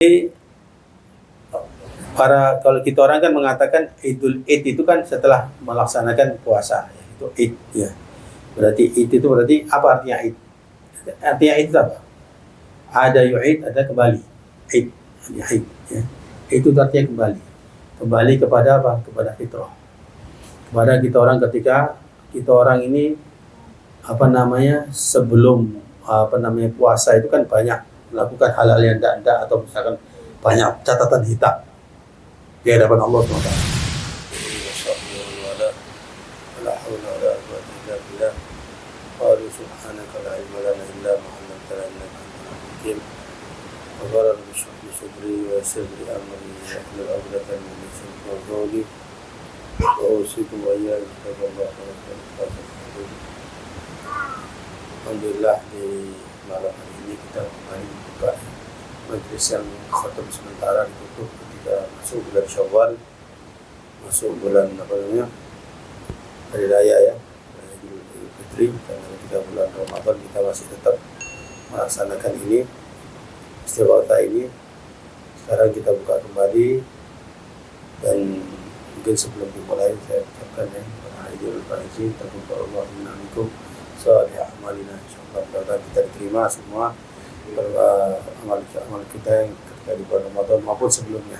Jadi kalau kita orang kan mengatakan Idul Id itu kan setelah melaksanakan puasa, itu Id ya. Berarti Id itu berarti apa artinya Id? Artinya Id itu apa? Ada yu'id, ada kembali. Id, Id ya. Itu artinya kembali. Kembali kepada apa? Kepada fitrah. Kepada kita orang ketika kita orang ini sebelum puasa itu kan banyak melakukan hal-hal yang tidak atau misalkan banyak catatan hitam di hadapan Allah SWT. Alhamdulillah di malam hari ini kita kembali membuka majelis yang khatam sementara ditutup ketika masuk bulan Syawal, masuk bulan hari raya ya, Idul Fitri, dan ketika bulan Ramadan kita masih tetap melaksanakan ini istighfar ini. Sekarang kita buka kembali, dan mungkin sebelum dimulai saya ucapkan ya, Aidil Faizi, taqabbalallahu minna minkum salih amalina, insyaallah mudah-mudahan kita diterima semua amal kita yang ketika di bulan Ramadan maupun sebelumnya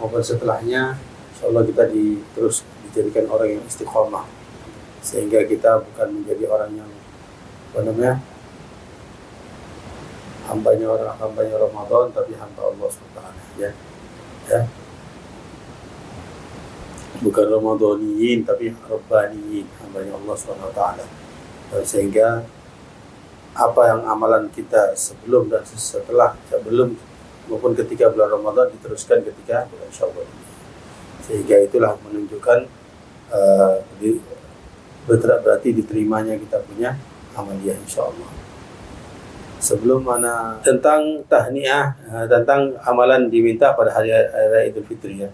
maupun setelahnya. Insyaallah kita terus dijadikan orang yang istiqomah, sehingga kita bukan menjadi orang yang hambanya Ramadan, tapi hamba Allah SWT ya. Bukan Ramadhaniyin tapi Rabbaniyin, hambanya Allah SWT. Sehingga apa yang amalan kita sebelum dan setelah, sebelum maupun ketika bulan Ramadan diteruskan ketika bulan Syawal ini. Sehingga itulah menunjukkan berarti diterimanya kita punya amaliyah insyaallah. Sebelum tentang tahniah, tentang amalan diminta pada hari raya Idul Fitri ya.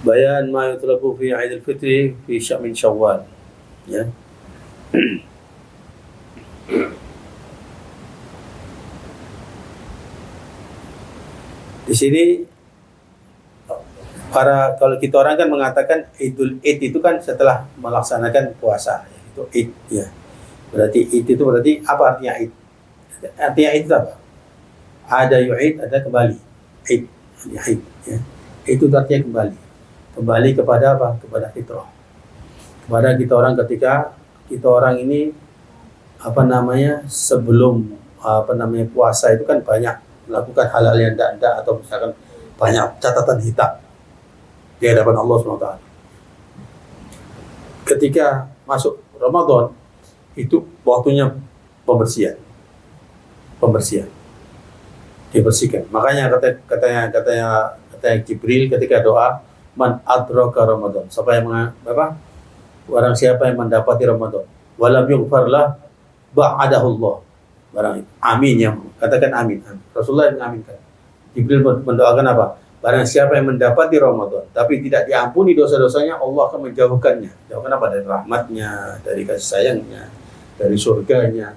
Bayan ma yutlabu fi Idul Fitri fi min Syawal ya. Di sini kalau kita orang kan mengatakan Idul Id itu kan setelah melaksanakan puasa, itu Id ya. Berarti Id itu berarti apa artinya Id? Artinya Id itu apa? Ada yu'id, ada kembali. Id, Id ya. Itu artinya kembali. Kembali kepada apa? Kepada fitrah. Kepada kita orang ketika kita orang ini sebelum puasa itu kan banyak melakukan hal-hal yang tidak atau misalkan banyak catatan hitam di hadapan Allah SWT. Ketika masuk Ramadan itu waktunya pembersihan, dibersihkan. Makanya katanya Jibril ketika doa, man adraka Ramadan, barang siapa yang mendapati Ramadan, walam yughfarlah ba'adahullah, barang itu. Amin ya, katakan amin. Rasulullah yang aminkan. Jibril mendoakan apa? Barang siapa yang mendapati Ramadan tapi tidak diampuni dosa-dosanya, Allah akan menjauhkannya. Jauhkan apa? Dari rahmatnya, dari kasih sayangnya, dari surganya.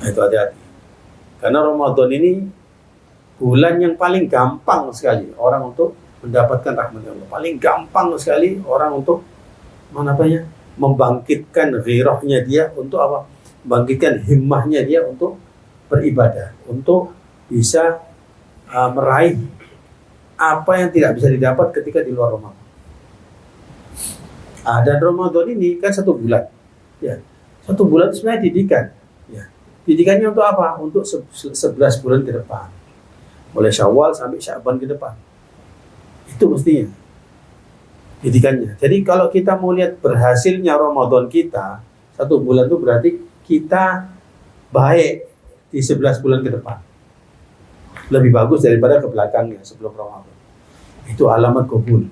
Itu hati-hati. Karena Ramadan ini bulan yang paling gampang sekali orang untuk mendapatkan rahmat Allah. Paling gampang sekali orang untuk membangkitkan ghirahnya dia untuk apa? Membangkitkan himmahnya dia untuk beribadah, untuk bisa meraih apa yang tidak bisa didapat ketika di luar Ramadan. Dan Ramadan ini kan 1 bulan. Ya. 1 bulan itu sebenarnya didikan. Ya. Didikannya untuk apa? Untuk 11 bulan ke depan. Mulai Syawal sampai Sya'ban ke depan. Itu mestinya didikannya. Jadi kalau kita mau lihat berhasilnya Ramadan kita, 1 bulan itu berarti kita baik di 11 bulan ke depan. Lebih bagus daripada ke belakangnya sebelum Ramadan. Itu alamat qabul.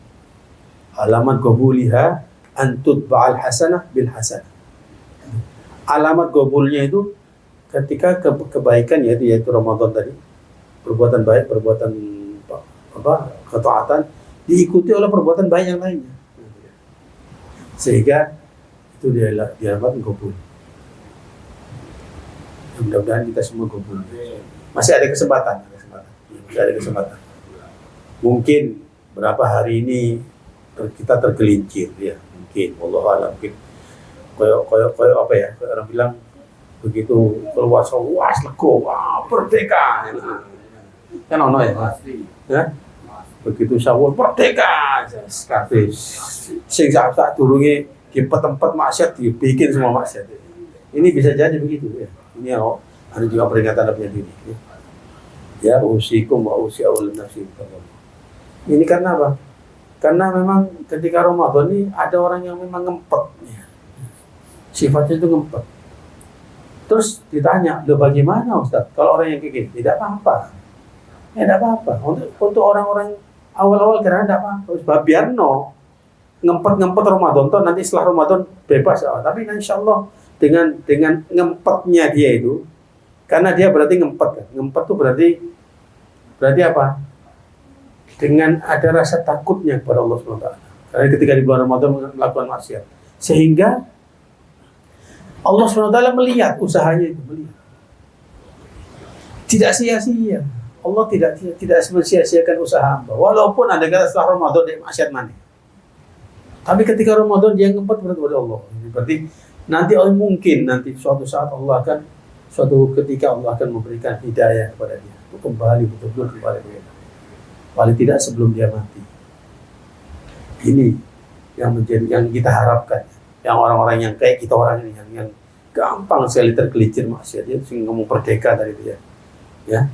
Alamat qabuliha antut ba'al hasanah bil hasanah. Alamat qabulnya itu ketika kebaikan yaitu Ramadan tadi, perbuatan baik, perbuatan ketaatan diikuti oleh perbuatan baik yang lainnya. Sehingga itu dia alamat qabul. Mudah-mudahan kita semua kumpul. Masih ada kesempatan. Masih ada kesempatan. Mungkin berapa hari ini kita tergelincir ya, mungkin wallahualam, mungkin koyo apa ya, orang bilang begitu keluar wah lego, wah merdeka kan ono ya, begitu Syawal merdeka kabeh sing sak durunge tempat maksiat dibikin semua maksiat. Ini bisa jadi begitu ya. Ini ada juga peringatan punya diri ya, usikum wa usi awal nafsi. Ini karena apa? Karena memang ketika Ramadan ini ada orang yang memang ngempet ya. Sifatnya itu ngempet. Terus ditanya, "Loh bagaimana Ustaz? Kalau orang yang kayak gini?" Tidak apa-apa. Ya tidak apa-apa. Untuk orang-orang awal-awal karena tidak apa-apa. Biar ngempet Ramadan tuh nanti setelah Ramadan bebas ya. Tapi insya Allah dengan ngempetnya dia itu, karena dia berarti ngempet kan. Ngempet tuh berarti apa? Dengan ada rasa takutnya kepada Allah SWT. Karena ketika di bulan Ramadan melakukan maksiat, sehingga Allah SWT melihat usahanya itu, melihat. Tidak sia-sia. Allah tidak sia-siakan usaha hamba. Walaupun ada kata setelah Ramadan dia maksiat mana. Tapi ketika Ramadan dia ngempet kepada Allah. Berarti nanti mungkin suatu saat suatu ketika Allah akan memberikan hidayah kepada dia untuk kembali betul-betul kepada dia. Paling tidak sebelum dia mati. Ini yang kita harapkan. Yang orang-orang yang kayak kita orang ini yang gampang sekali tergelincir maksiat, dia sing ngomong merdeka dari dia. Ya.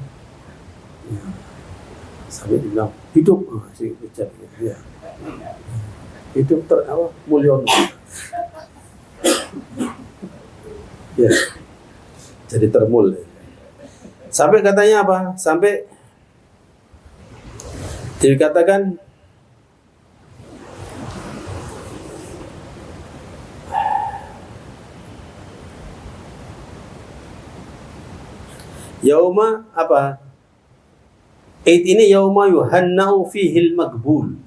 Sampai dibilang hidup si Richard ya. Hidup mulyono. Ya. Jadi termul. Sampai katanya apa? Sampai dikatakan yauma apa? Id ini yauma yuhannau fihil magbul.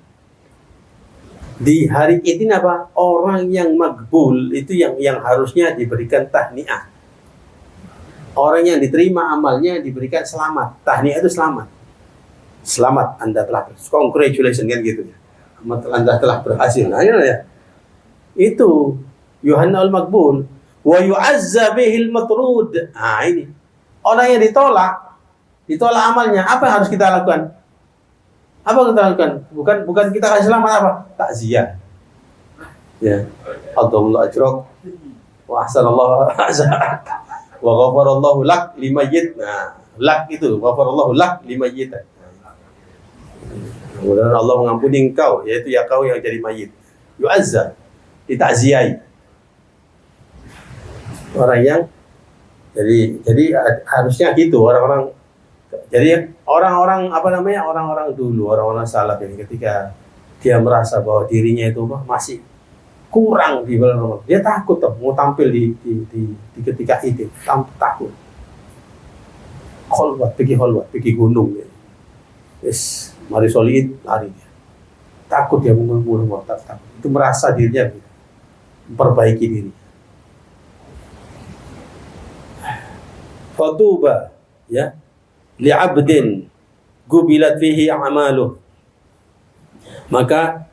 Di hari Id ini apa? Orang yang magbul itu yang harusnya diberikan tahniah. Orang yang diterima amalnya diberikan selamat. Tahniah itu selamat. Selamat, Anda telah congratulations kan gitu ya. Anda telah berhasil. Nah, ya. Itu Yuhanna al-Magbul wa yu'azza bihil matrud. Nah, ini. Orang yang ditolak amalnya, apa yang harus kita lakukan? Apa yang kita lakukan? Bukan kita kasih selamat apa? Takziah. Ya. Alhamdulillah ajrak wa ahsanallahu azak. Wa ghafarallahu lak limayyit. Nah, lak itu ghafarallahu lak limayyit. Kemudian Allah mengampuni engkau, yaitu ya kau yang jadi mayit. Yu'azza, ditakziai. Orang yang jadi harusnya gitu orang-orang. Jadi orang-orang orang-orang dulu, orang-orang salaf ini ketika dia merasa bahwa dirinya itu masih kurang di bulan Ramadan, dia takut mau tampil di ketika itu, takut. Kholwat, pergi gunung. Yes. Mari solid, lari dia. Takut dia mengulur takut. Itu merasa dirinya memperbaiki diri. Fatuba ya li'abdin gubilat fihi a'maluh. Maka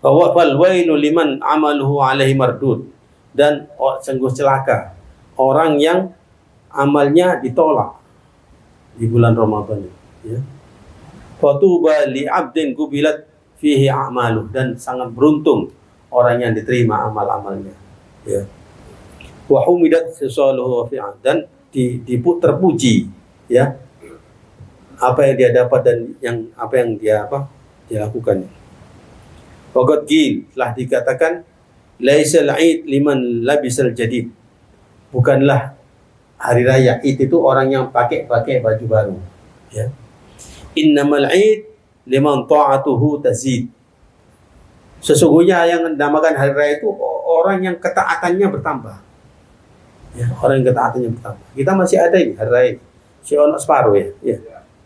bahwa fal wailu liman amaluhu alaihi mardud, dan sungguh celaka orang yang amalnya ditolak di bulan Ramadan ya. Fatuba li 'abdin qubilat fihi a'maluh, dan sangat beruntung orang yang diterima amal-amalnya ya. Wa humidat khisaluhu fi'an, dan terpuji ya apa yang dia dapat dan apa yang dia lakukan. Waqad qil, telah dikatakan laisal 'id liman labisal jadid. Bukanlah hari raya Id itu orang yang pakai baju baru ya. Innamal 'id liman ta'atuhu tazid. Sesungguhnya yang dinamakan hari raya itu orang yang ketaatannya bertambah. Ya, orang yang ketaatannya bertambah. Kita masih ada ini hari raya. Si ono separuh ya. Ya.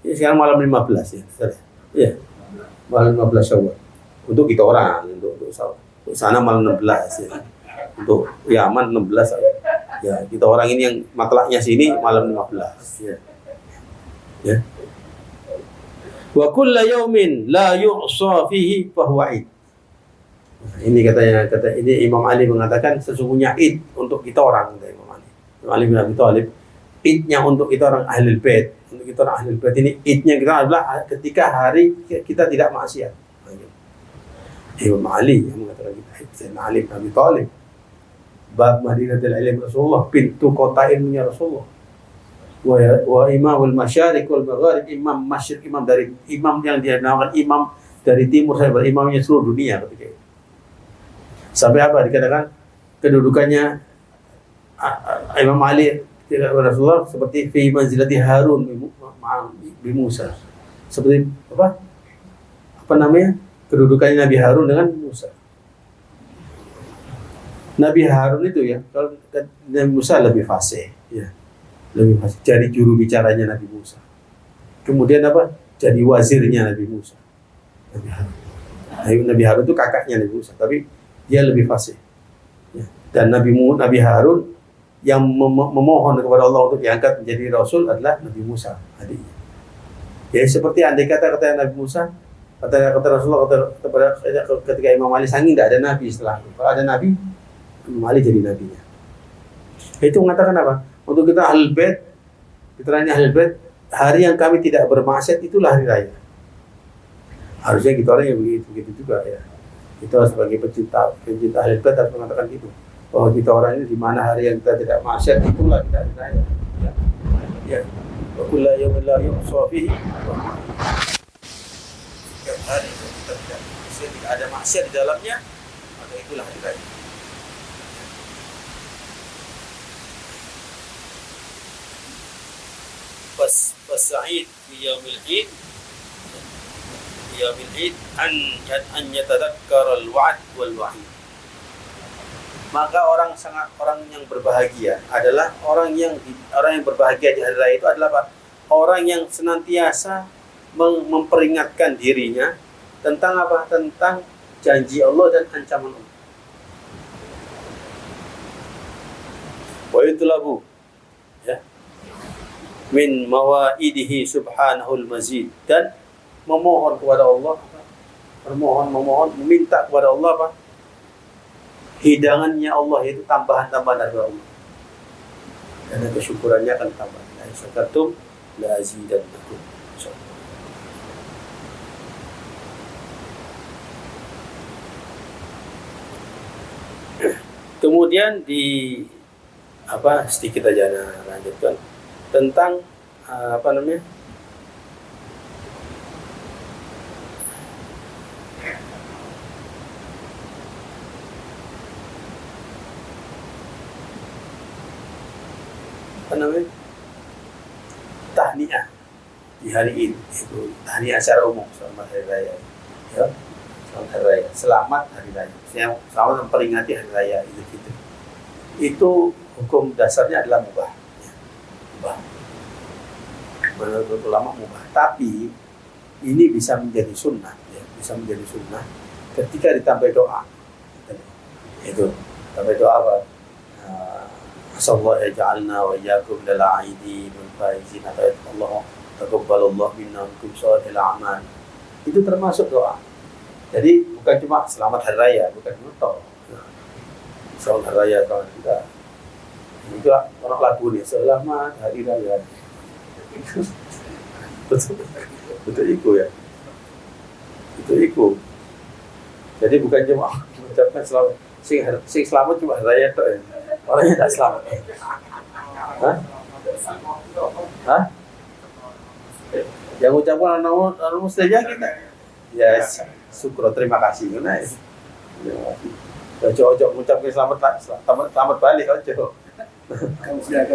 Ini sekarang malam 15 ya. Ya. Malam 15 Syawal. Untuk kita orang, untuk sana malam 16 ya. Untuk Yaman 16. Ya, kita orang ini yang matlaknya sini malam 15. Ya. Ya. Wa kullu yaumin la yu'sa fihi fa huwa id. Ini kata ini Imam Ali mengatakan sesungguhnya id untuk kita orang, kata Imam Ali. Imam Ali bin Abi Thalib, idnya untuk kita orang Ahlul Bait, untuk kita orang Ahlul Bait ini idnya kita adalah ketika hari kita tidak maksiat. Imam Ali yang mengatakan kita Sayyidina Ali bin Abi Thalib, bab Madinatul Ilm Rasulullah, pintu kota ilmunya Rasulullah. Wa imamul masyariq wal magharib, imam masyriq, imam yang dia namakan imam dari timur sampai imamnya seluruh dunia ketika itu. Sampai apa dikatakan kedudukannya Imam Ali tidak Rasulullah seperti fi manzilati Harun bi Musa. Seperti apa? Apa namanya? Kedudukannya Nabi Harun dengan Musa. Nabi Harun itu ya, kalau Nabi Musa lebih fasih, ya. Lebih fasih. Jadi juru bicaranya Nabi Musa. Kemudian apa? Jadi wazirnya Nabi Musa. Nabi Harun. Nabi Harun itu kakaknya Nabi Musa, tapi dia lebih fasih. Ya. Dan Nabi Harun yang memohon kepada Allah untuk diangkat menjadi Rasul adalah Nabi Musa, adiknya. Ya seperti andai kata Nabi Musa, kata Rasulullah ketika Imam Ali sangi tidak ada Nabi setelah itu. Kalau ada Nabi, Imam Ali jadi nabinya. Itu mengatakan apa? Untuk kita Ahlul Bait, kita Ahlul Bait, hari yang kami tidak bermaksiat itulah hari raya. Harusnya kita orang yang begitu juga ya. Kita sebagai pencinta Ahlul Bait harus mengatakan gitu. Bahwa kita orang ini di mana hari yang kita tidak maksiat itulah kita hari raya. Ya. Ya. Wa kullu yawmin la yuhsa fihi. Setiap hari kita tidak ada maksiat di dalamnya, maka itulah hari raya. Fasa'id fi yaumil id an yatadhakkara al-wa'd wal wa'id. Maka orang yang berbahagia adalah orang yang berbahagia di hari raya itu adalah apa? Orang yang senantiasa memperingatkan dirinya tentang apa? Tentang janji Allah dan ancaman Allah. Wa yutlabu ya min mawaidihi subhanahul mazid, dan memohon kepada Allah, meminta kepada Allah apa? Hidangannya Allah, yaitu tambahan-tambahan dari Allah. Dan kesyukurannya akan tambah. La syakartum la azidannakum. Kemudian sedikit aja lanjutkan tentang tahniah di hari ini, itu tahniah secara umum selamat hari raya, ya, selamat hari raya, selamat hari raya, selamat memperingati hari raya Idul Fitri. Itu hukum dasarnya adalah mubah, ya. Mubah. Menurut ulama mubah, tapi ini bisa menjadi sunnah, ya, bisa menjadi sunnah ketika ditambah doa. Itu tambah doa apa? Asallahu yaj'alna wa iyyakum minal 'aidin wal faizin. Allah taqabbalallahu minna wa minkum shalihal a'mal. Itu termasuk doa. Jadi bukan cuma selamat hari raya, bukan cuma toh. Selamat hari raya kalau kita. Itu orang lagu nih, selamat hari raya. Betul itu ya. Itu itu. Jadi bukan cuma mengucapkan selamat. Sing selamat cuma hari raya toh. Ya. Orangnya tidak selamat. Hah? Yang ucapkan orang muslimnya kita. Ya, syukur, terima kasih. Ojo mengucapkan selamat balik ojo.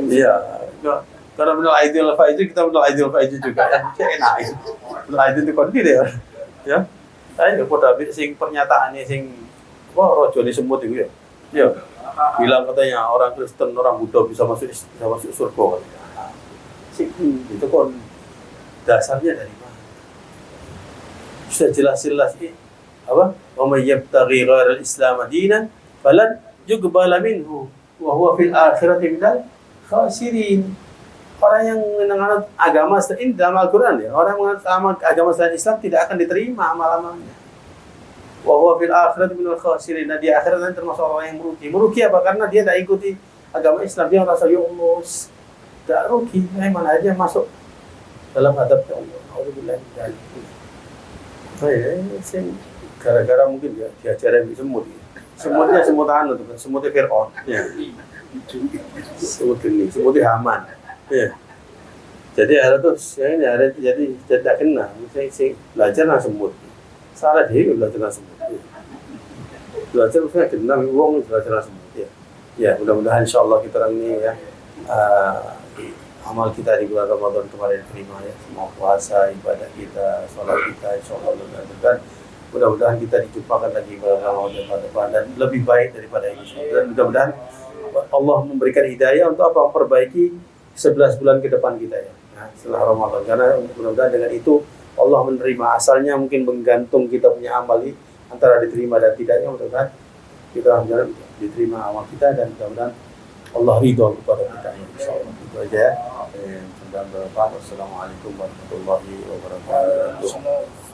Iya. Karena menol Aidil Faiz kita menol Aidil Faiz juga. Ya enak. Menol Aidil itu kondi deh. Ya. Saya enggak pada sing pernyataannya sing rojo di semut itu ya. Ya. Bilang katanya orang Kristen, orang Buddha bisa masuk surga. Itu kan dasarnya dari mana? Sudah jelas-jelas ini apa? Wa may yabtaghi ghairal Islam dinan falan yuqbala minhu wa huwa fil akhirati minal khasirin. Orang yang menganut agama ini dalam Al-Quran ya, orang yang menganut agama selain Islam tidak akan diterima amal-amalnya. Wa huwa fil akhirati minal khasirin. Nah, di akhirat nanti termasuk orang yang merugi. Merugi apa? Karena dia tidak ikuti agama Islam. Dia merasa ya Allah, tidak rugi. Mana aja masuk dalam hadapnya Allah. Alhamdulillah. Saya gara-gara mungkin dia diajarin semut. Semutnya semut anu tuh, semutnya Fir'aun. Ya. Semut ini, semutnya Haman. Ya. Jadi ada tuh, jadi tidak kena. Saya belajar lah semut. Salah dia belajar lah semut. Ya. Belajar maksudnya kena, uang belajar lah semut. Ya. Ya, mudah-mudahan insya Allah kita orang ini ya amal kita di bulan Ramadan kemarin terima ya. Semua puasa, ibadah kita, sholat kita, insya Allah mudah-mudahan kita dijumpakan lagi pada Ramadan depan dan lebih baik daripada ini. Dan mudah-mudahan Allah memberikan hidayah untuk apa? Memperbaiki 11 bulan ke depan kita ya. Nah, setelah Ramadan. Karena mudah-mudahan dengan itu Allah menerima. Asalnya mungkin menggantung kita punya amal ini antara diterima dan tidaknya. Mudah-mudahan kita diterima amal kita dan mudah-mudahan Allah ridho kepada kita. Insyaallah itu aja ya. Assalamualaikum warahmatullahi wabarakatuh.